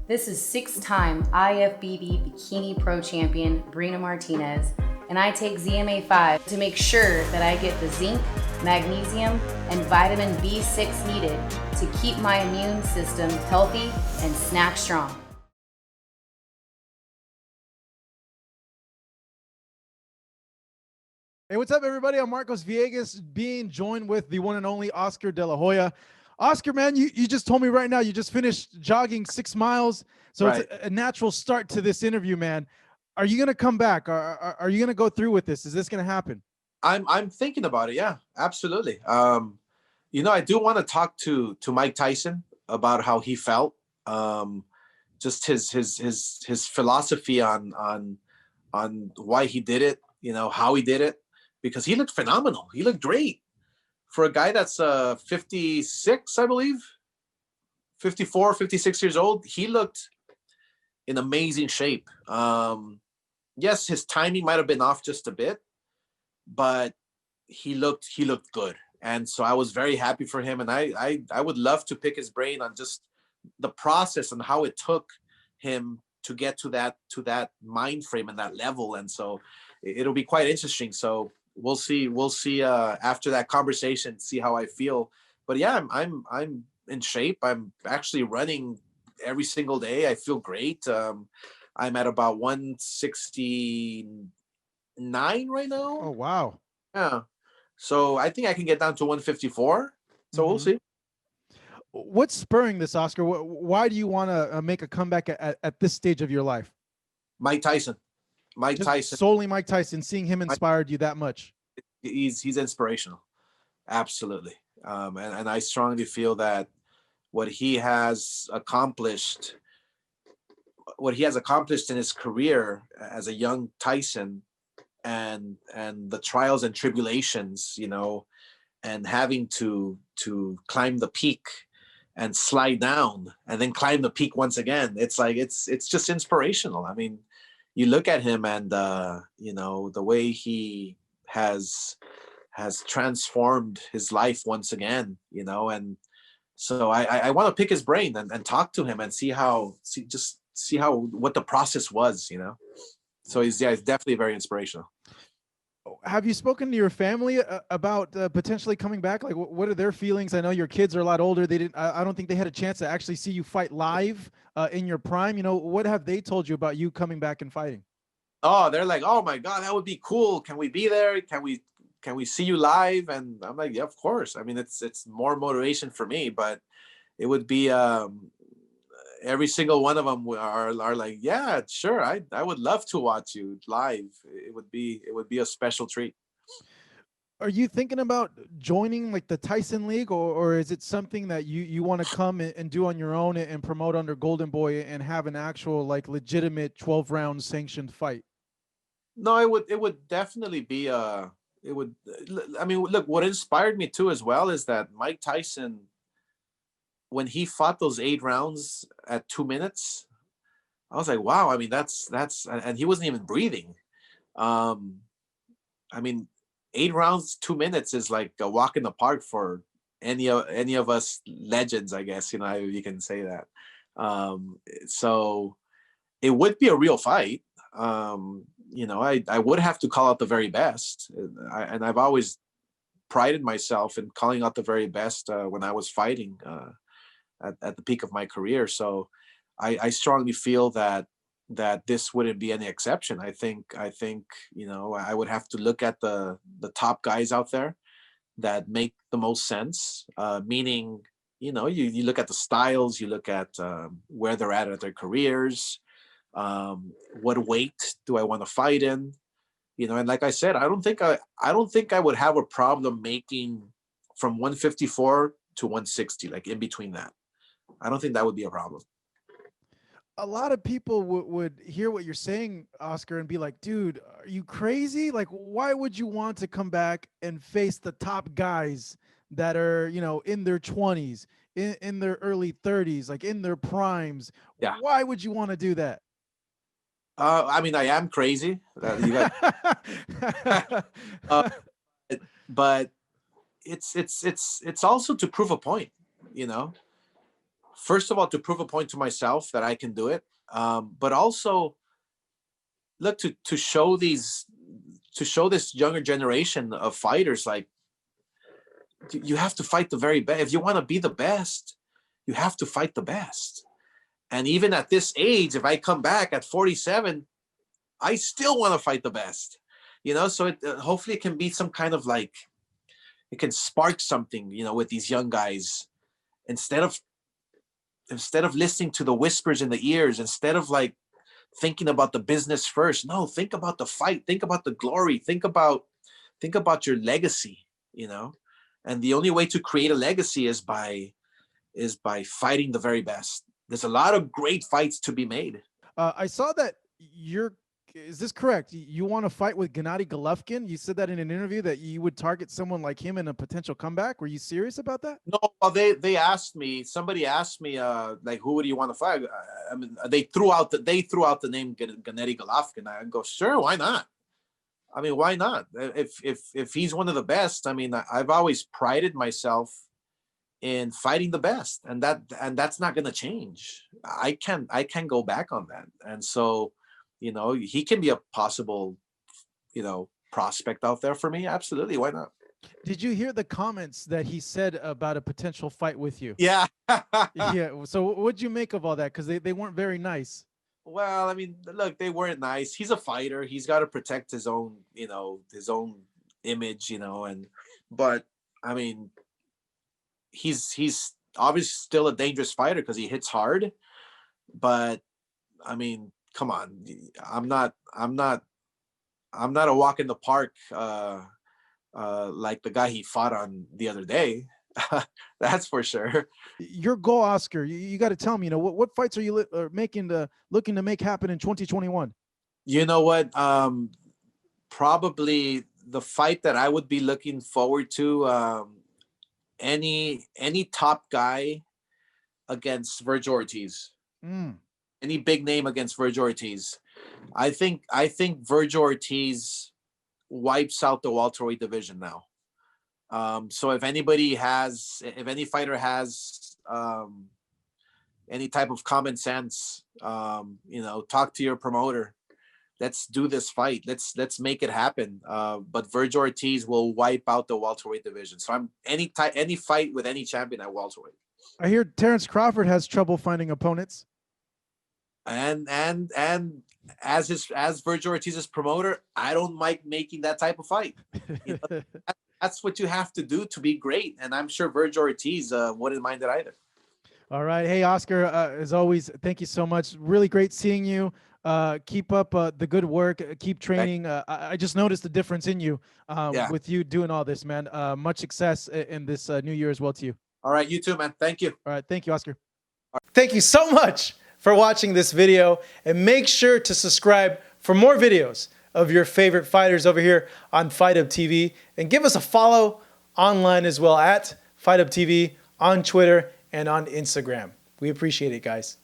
This is six-time IFBB Bikini Pro Champion Brina Martinez, and I take ZMA5 to make sure that I get the zinc, magnesium, and vitamin B6 needed to keep my immune system healthy and snack strong. Hey, what's up, everybody? I'm Marcos Villegas, being joined with the one and only Oscar De La Hoya. Oscar, man, you just told me right now you just finished jogging 6 miles, so Right. it's a natural start to this interview, man. Are you gonna come back? Are you gonna go through with this? Is this gonna happen? I'm thinking about it. Yeah, absolutely. I do want to talk to Mike Tyson about how he felt. Just his philosophy on why he did it. How he did it, because he looked phenomenal. He looked great for a guy that's 56, I believe, 54, 56 years old. He looked in amazing shape. Yes, his timing might have been off just a bit, but he looked good, and so I was very happy for him. And I would love to pick his brain on just the process and how it took him to get to that mind frame and that level. And so it'll be quite interesting. So we'll see after that conversation, see how I feel. But yeah, I'm in shape. I'm actually running every single day. I feel great. I'm at about 169 right now. Oh, wow. Yeah. So I think I can get down to 154. So we'll see. What's spurring this, Oscar? Why do you want to make a comeback at this stage of your life? Mike Tyson. Just solely Mike Tyson. Seeing him inspired you that much? He's inspirational. Absolutely. And I strongly feel that what he has accomplished in his career as a young Tyson, and the trials and tribulations, and having to climb the peak and slide down and then climb the peak once again. It's like it's just inspirational. I mean, you look at him and the way he has transformed his life once again, and so I want to pick his brain and talk to him and see what the process was. So he's definitely very inspirational. Have you spoken to your family about potentially coming back? Like, what are their feelings? I know your kids are a lot older. They didn't. I don't think they had a chance to actually see you fight live in your prime. What have they told you about you coming back and fighting? Oh, they're like, oh my God, that would be cool. Can we be there? Can we see you live? And I'm like, yeah, of course. I mean, it's more motivation for me, but it would be every single one of them are like, yeah, sure. I would love to watch you live. It would be a special treat. Are you thinking about joining like the Tyson League, or is it something that you want to come and do on your own and promote under Golden Boy and have an actual like legitimate 12-round sanctioned fight? No, it would definitely be it would. I mean, look, what inspired me too as well is that Mike Tyson, when he fought those 8 rounds at 2 minutes, I was like, wow. I mean, and he wasn't even breathing. Um, I mean, 8 rounds, 2 minutes is like a walk in the park for any of us legends, I guess. You can say that. So it would be a real fight. I would have to call out the very best, and I've always prided myself in calling out the very best when I was fighting at the peak of my career. So I strongly feel that this wouldn't be any exception. I think I would have to look at the top guys out there that make the most sense. Meaning, you look at the styles, you look at where they're at their careers. What weight do I want to fight in? And like I said, I don't think I would have a problem making from 154 to 160, like in between that. I don't think that would be a problem. A lot of people would hear what you're saying, Oscar, and be like, dude, are you crazy? Like, why would you want to come back and face the top guys that are, in their 20s, in their early 30s, like in their primes? Yeah. Why would you want to do that? I mean, I am crazy. But it's also to prove a point. first of all, to prove a point to myself that I can do it, but also look to show this younger generation of fighters, like, you have to fight the very best. If you want to be the best, you have to fight the best. And even at this age, if I come back at 47, I still want to fight the best. So it hopefully it can be some kind of, like, it can spark something, with these young guys, instead of listening to the whispers in the ears, instead of, like, thinking about the business first. No, think about the fight, think about the glory, think about your legacy, and the only way to create a legacy is by fighting the very best. There's a lot of great fights to be made. I saw that is this correct? You want to fight with Gennady Golovkin? You said that in an interview, that you would target someone like him in a potential comeback. Were you serious about that? No, well, they asked me. Somebody asked me, like, who would you want to fight? I mean, they threw out the name Gennady Golovkin. I go, sure, why not? I mean, why not? If he's one of the best, I mean, I've always prided myself in fighting the best, and that's not going to change. I can't go back on that, and so, he can be a possible, prospect out there for me. Absolutely, why not? Did you hear the comments that he said about a potential fight with you? Yeah. Yeah. So what'd you make of all that? Because they weren't very nice. Well, I mean, look, they weren't nice. He's a fighter. He's got to protect his own, his own image, but I mean, he's obviously still a dangerous fighter because he hits hard. But I mean, come on, I'm not a walk in the park, like the guy he fought on the other day. That's for sure. Your goal, Oscar, you got to tell me, what fights are you looking to make happen in 2021? You know what? Probably the fight that I would be looking forward to, any top guy against Virgil Ortiz. Any big name against Virgil Ortiz. I think Virgil Ortiz wipes out the welterweight division now. So if any fighter has any type of common sense, talk to your promoter. Let's do this fight. Let's make it happen. But Virgil Ortiz will wipe out the welterweight division. So I'm any fight with any champion at welterweight. I hear Terrence Crawford has trouble finding opponents. And as Virgil Ortiz's promoter, I don't like making that type of fight. That's what you have to do to be great. And I'm sure Virgil Ortiz wouldn't mind it either. All right. Hey, Oscar, as always, thank you so much. Really great seeing you. Keep up the good work. Keep training. I just noticed the difference in you with you doing all this, man. Much success in this new year as well to you. All right. You too, man. Thank you. All right. Thank you, Oscar. Thank you so much for watching this video, and make sure to subscribe for more videos of your favorite fighters over here on Fight Up TV, and give us a follow online as well at Fight Up TV on Twitter and on Instagram. We appreciate it, guys.